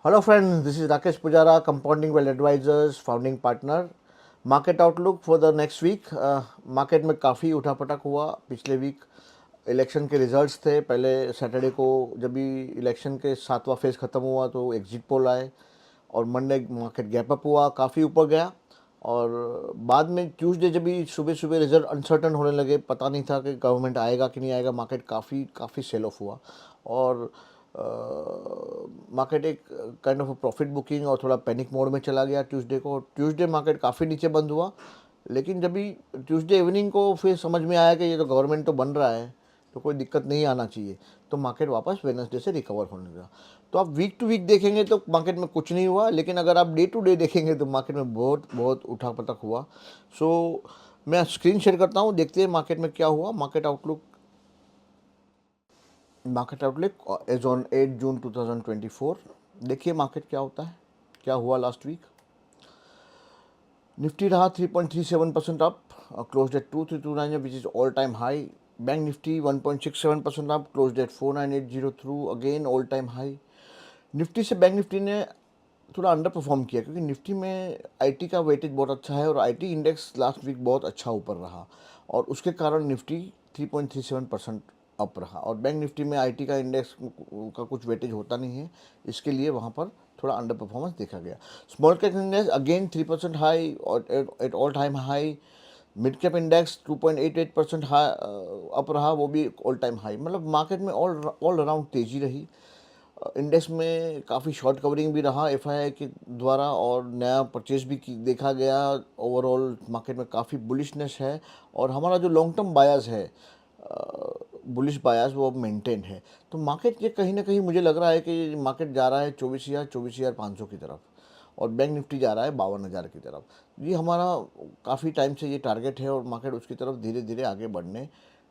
Hello friends, this is Rakesh Pujara, Compounding Wealth Advisors, founding partner. Market outlook for the next week. Market में काफ़ी उठापटक हुआ पिछले week. Election के results थे पहले सैटरडे को, जब भी इलेक्शन के 7वां फेज़ ख़त्म हुआ तो एग्जिट पोल आए और मंडे मार्केट गैप अप हुआ, काफ़ी ऊपर गया। और बाद में ट्यूसडे जब भी सुबह सुबह रिजल्ट अनसर्टन होने लगे, पता नहीं था कि गवर्नमेंट आएगा कि नहीं आएगा, मार्केट काफ़ी काफ़ी सेल ऑफ हुआ। और मार्केट एक काइंड ऑफ प्रॉफिट बुकिंग और थोड़ा पैनिक मोड में चला गया ट्यूसडे को। ट्यूसडे मार्केट काफ़ी नीचे बंद हुआ, लेकिन जब भी ट्यूसडे इवनिंग को फिर समझ में आया कि ये तो गवर्नमेंट तो बन रहा है, तो कोई दिक्कत नहीं आना चाहिए, तो मार्केट वापस वेडनेसडे से रिकवर होने लगा। तो आप वीक टू वीक देखेंगे तो मार्केट में कुछ नहीं हुआ, लेकिन अगर आप डे टू डे देखेंगे तो मार्केट में बहुत बहुत उठापटक हुआ। सो मैं स्क्रीन शेयर करता हूँ, देखते हैं मार्केट में क्या हुआ। मार्केट आउटलुक एज ऑन 8 जून 2024। देखिए मार्केट क्या होता है, क्या हुआ लास्ट वीक। निफ्टी रहा 3.37% up, closed eight 2329 which is all time high. Bank Nifty 1.67% up, closed eight 4980 through, again all time high. Nifty से बैंक निफ्टी ने थोड़ा अंडर परफॉर्म किया, क्योंकि निफ्टी में आईटी का वेटेज बहुत अच्छा है और आईटी इंडेक्स लास्ट वीक बहुत अच्छा ऊपर रहा, और उसके कारण निफ्टी 3.37% अप रहा। और बैंक निफ्टी में आईटी का इंडेक्स का कुछ वेटेज होता नहीं है, इसके लिए वहाँ पर थोड़ा अंडर परफॉर्मेंस देखा गया। Small cap index again 3% high और at all time high. Mid cap index 2.88% high up रहा, वो भी ऑल टाइम हाई। मतलब मार्केट में ऑल अराउंड तेज़ी रही। इंडेक्स में काफ़ी शॉर्ट कवरिंग भी रहा एफआईआई के द्वारा, और नया परचेज भी देखा गया। ओवरऑल मार्केट में काफ़ी बुलिशनेस है, और हमारा जो लॉन्ग टर्म बायस है, बुलिश बायस, वो अब मेंटेन है। तो मार्केट ये कहीं ना कहीं मुझे लग रहा है कि मार्केट जा रहा है 24,500 और बैंक निफ्टी जा रहा है 52,000 की तरफ। ये हमारा काफ़ी टाइम से ये टारगेट है, और मार्केट उसकी तरफ धीरे धीरे आगे बढ़ने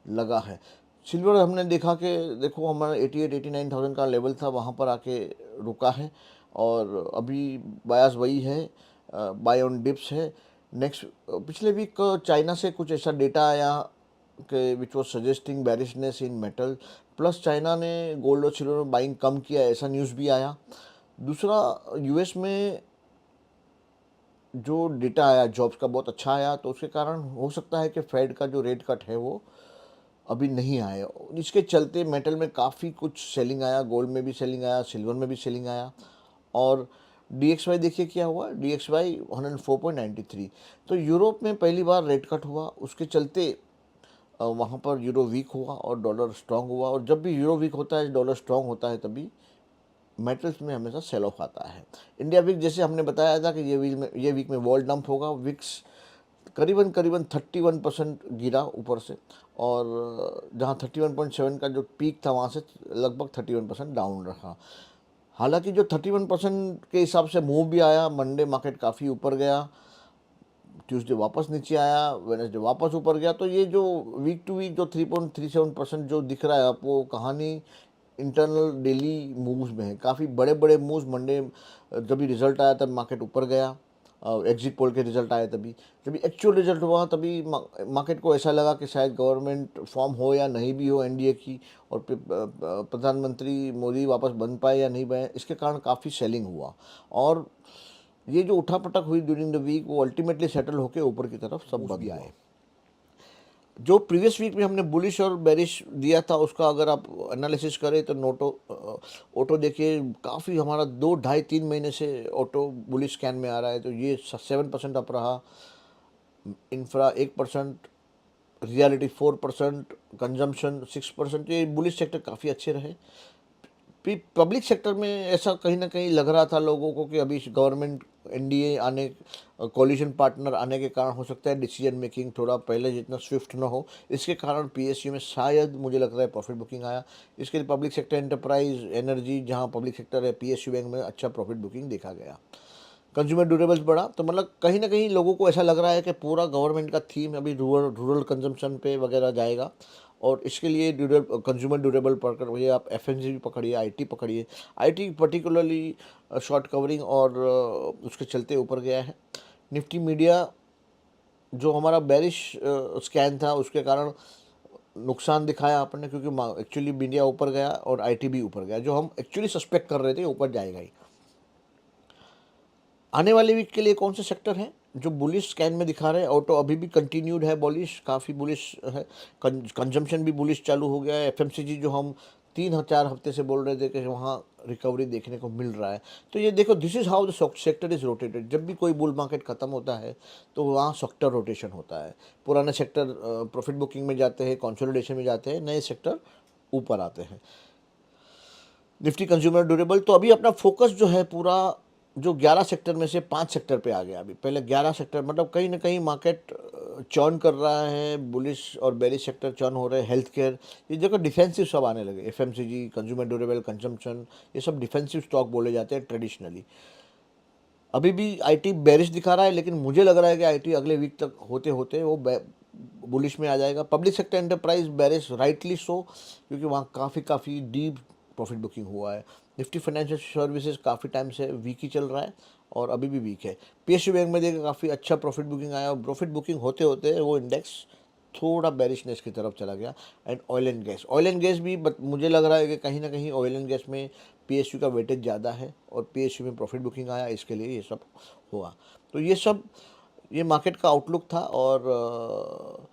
लगा है। सिल्वर हमने देखा कि देखो हमारा 88-89,000 का लेवल था, वहाँ पर आके रुका है, और अभी बायस वही है, बाय ऑन डिप्स है। नेक्स्ट, पिछले वीक चाइना से कुछ ऐसा डेटा आया कि which was suggesting bearishness in metal, plus China ने गोल्ड और सिल्वर में बाइंग कम किया, ऐसा न्यूज़ भी आया। दूसरा, यूएस में जो डेटा आया जॉब्स का बहुत अच्छा आया, तो उसके कारण हो सकता है कि फेड का जो रेट कट है वो अभी नहीं आए। इसके चलते मेटल में काफ़ी कुछ सेलिंग आया, गोल्ड में भी सेलिंग आया, सिल्वर में भी सेलिंग आया। और DXY देखिए क्या हुआ, DXY 104.93। तो यूरोप में पहली बार रेट कट हुआ, उसके चलते वहाँ पर यूरो वीक हुआ और डॉलर स्ट्रांग हुआ। और जब भी यूरो वीक होता है, डॉलर स्ट्रांग होता है, तभी मेटल्स में हमेशा सेल ऑफ आता है। इंडिया वीक जैसे हमने बताया था कि ये वीक में वॉल डंप होगा। विक्स करीबन करीबन 31% गिरा ऊपर से, और जहाँ 31.7 का जो पीक था, वहाँ से लगभग 31% डाउन रहा। हालांकि जो 31% के हिसाब से मूव भी आया, मंडे मार्केट काफ़ी ऊपर गया, ट्यूसडे वापस नीचे आया, वेडनेसडे वापस ऊपर गया। तो ये जो वीक टू वीक जो 3.37% जो दिख रहा है आपको, कहानी इंटरनल डेली मूव्स में है। काफ़ी बड़े बड़े मूव्स मंडे जब भी रिजल्ट आया तब मार्केट ऊपर गया, एग्जिट पोल के रिजल्ट आए तभी। जब एक्चुअल रिजल्ट हुआ तभी मार्केट को ऐसा लगा कि शायद गवर्नमेंट फॉर्म हो या नहीं भी हो एनडीए की, और प्रधानमंत्री मोदी वापस बन पाए या नहीं बने, इसके कारण काफ़ी सेलिंग हुआ। और ये जो उठापटक हुई ड्यूरिंग द वीक, वो अल्टीमेटली सेटल होकर ऊपर की तरफ सब बंद हुआ। जो प्रीवियस वीक में हमने बुलिश और बेरिश दिया था, उसका अगर आप एनालिसिस करें तो ऑटो देखिए, काफ़ी हमारा 2 ढाई 3 महीने से ऑटो बुलिश स्कैन में आ रहा है। तो ये 7% अप रहा, इंफ्रा 1%, रियलिटी 4%, कंजम्पशन 6%। ये बुलिश सेक्टर काफ़ी अच्छे रहे। पब्लिक सेक्टर में ऐसा कहीं ना कहीं लग रहा था लोगों को कि अभी गवर्नमेंट एनडीए आने, कोलिशन पार्टनर आने के कारण हो सकता है डिसीजन मेकिंग थोड़ा पहले जितना स्विफ्ट ना हो, इसके कारण पीएसयू में शायद मुझे लग रहा है प्रॉफिट बुकिंग आया। इसके लिए पब्लिक सेक्टर एंटरप्राइज एनर्जी, जहां पब्लिक सेक्टर है, पीएसयू बैंक में अच्छा प्रॉफिट बुकिंग देखा गया। कंज्यूमर ड्यूरेबल्स बढ़ा, तो मतलब कहीं ना कहीं लोगों को ऐसा लग रहा है कि पूरा गवर्नमेंट का थीम अभी रूरल कंजम्पशन पे वगैरह जाएगा। और इसके लिए कंज्यूमर ड्यूरेबल पकड़ वही, आप एफएमसीजी पकड़िए, आईटी पकड़िए। आईटी पर्टिकुलरली शॉर्ट कवरिंग और उसके चलते ऊपर गया है। निफ्टी मीडिया जो हमारा बेरिश स्कैन था, उसके कारण नुकसान दिखाया आपने, क्योंकि एक्चुअली मीडिया ऊपर गया और आईटी भी ऊपर गया, जो हम एक्चुअली सस्पेक्ट कर रहे थे ऊपर जाएगा ही। आने वाले वीक के लिए कौन से सेक्टर हैं जो बुलिश स्कैन में दिखा रहे हैं? ऑटो अभी भी कंटिन्यूड है बुलिश, काफ़ी बुलिश है। कंजम्पशन भी बुलिश चालू हो गया है। एफएमसीजी जो हम 3-4 हफ्ते से बोल रहे थे कि वहाँ रिकवरी देखने को मिल रहा है। तो ये देखो, this is how the sector is rotated. जब भी कोई बुल मार्केट ख़त्म होता है तो वहाँ सेक्टर रोटेशन होता है। पुराने सेक्टर प्रॉफिट बुकिंग में जाते हैं, कंसोलिडेशन में जाते हैं, नए सेक्टर ऊपर आते हैं। निफ्टी कंज्यूमर ड्यूरेबल, तो अभी अपना फोकस जो है पूरा, जो 11 सेक्टर में से 5 सेक्टर पे आ गया। अभी पहले 11 सेक्टर, मतलब कहीं ना कहीं मार्केट चर्न कर रहा है, बुलिश और बेरिश सेक्टर चर्न हो रहे हैं। हेल्थ केयर, ये जगह डिफेंसिव सब आने लगे। एफएमसीजी, कंज्यूमर ड्यूरेबल, कंजम्पशन, ये सब डिफेंसिव स्टॉक बोले जाते हैं ट्रेडिशनली। अभी भी आईटी बेरिश दिखा रहा है, लेकिन मुझे लग रहा है कि आईटी अगले वीक तक होते होते वो बुलिश में आ जाएगा। Public sector enterprise bearish, rightly so, क्योंकि वहाँ काफ़ी डीप प्रॉफिट बुकिंग हुआ है। निफ्टी फाइनेंशियल सर्विसेज काफ़ी टाइम से वीक ही चल रहा है और अभी भी वीक है। पीएसयू बैंक में देखिए काफ़ी अच्छा प्रॉफिट बुकिंग आया, और प्रॉफिट बुकिंग होते होते वो इंडेक्स थोड़ा बेरिशनेस की तरफ चला गया। एंड ऑयल एंड गैस भी, बट मुझे लग रहा है कि कहीं ना कहीं ऑयल एंड गैस में पीएसयू का वेटेज ज़्यादा है और पीएसयू में प्रॉफिट बुकिंग आया, इसके लिए ये सब हुआ। तो ये मार्केट का आउटलुक था। और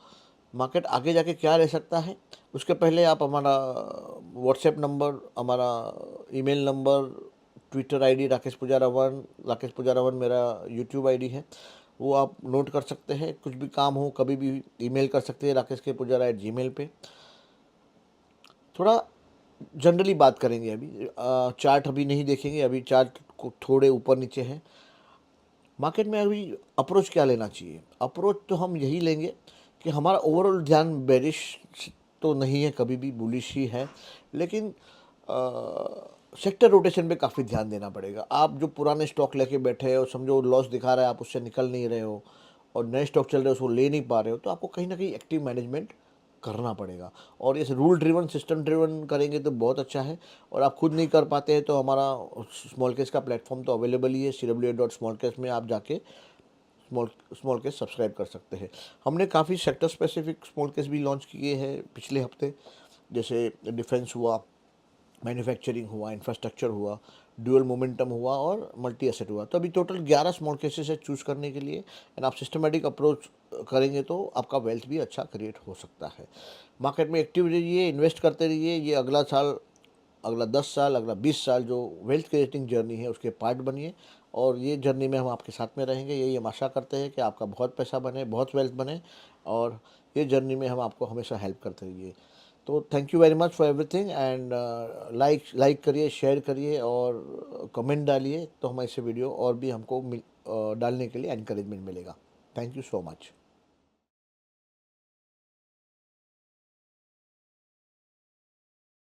मार्केट आगे जाके क्या रह सकता है, उसके पहले आप हमारा व्हाट्सएप नंबर, हमारा email number, Twitter ID Rakesh Pujara 1 मेरा यूट्यूब आईडी है, वो आप नोट कर सकते हैं। कुछ भी काम हो कभी भी ईमेल कर सकते हैं rakesh.ke@gmail पे। थोड़ा जनरली बात करेंगे अभी। चार्ट अभी नहीं देखेंगे, अभी चार्ट को थोड़े ऊपर नीचे हैं। मार्केट में अभी अप्रोच क्या लेना चाहिए? अप्रोच तो हम यही लेंगे कि हमारा ओवरऑल ध्यान बेरिश तो नहीं है, कभी भी बुलिश ही है, लेकिन सेक्टर रोटेशन पे काफ़ी ध्यान देना पड़ेगा। आप जो पुराने स्टॉक लेके बैठे हो, समझो लॉस दिखा रहा है, आप उससे निकल नहीं रहे हो, और नए स्टॉक चल रहे हो उसको ले नहीं पा रहे हो, तो आपको कहीं ना कहीं एक्टिव मैनेजमेंट करना पड़ेगा। और ये रूल ड्रिवन, सिस्टम ड्रिवन करेंगे तो बहुत अच्छा है। और आप खुद नहीं कर पाते हैं तो हमारा स्मॉल केस का प्लेटफॉर्म तो अवेलेबल ही है। cwa.smallcase में आप जाके स्मॉल केस सब्सक्राइब कर सकते हैं। हमने काफ़ी सेक्टर स्पेसिफिक स्मॉल केस भी लॉन्च किए हैं पिछले हफ्ते, जैसे डिफेंस हुआ, मैन्युफैक्चरिंग हुआ, इंफ्रास्ट्रक्चर हुआ, ड्यूअल मोमेंटम हुआ और मल्टी एसेट हुआ। तो अभी टोटल 11 स्मॉल केसेस है चूज़ करने के लिए। एंड आप सिस्टमेटिक अप्रोच करेंगे तो आपका वेल्थ भी अच्छा क्रिएट हो सकता है। मार्केट में एक्टिव रहिए, इन्वेस्ट करते रहिए। ये अगला साल, अगला 10 साल, अगला 20 साल जो वेल्थ क्रिएटिंग जर्नी है उसके पार्ट बनिए, और ये जर्नी में हम आपके साथ में रहेंगे। यही हम आशा करते हैं कि आपका बहुत पैसा बने, बहुत वेल्थ बने, और ये जर्नी में हम आपको हमेशा हेल्प करते रहिए। तो thank you very much for everything. And like करिए, शेयर करिए और कमेंट डालिए, तो हमारे से वीडियो और भी हमको डालने के लिए एनकरेजमेंट मिलेगा। Thank you so much.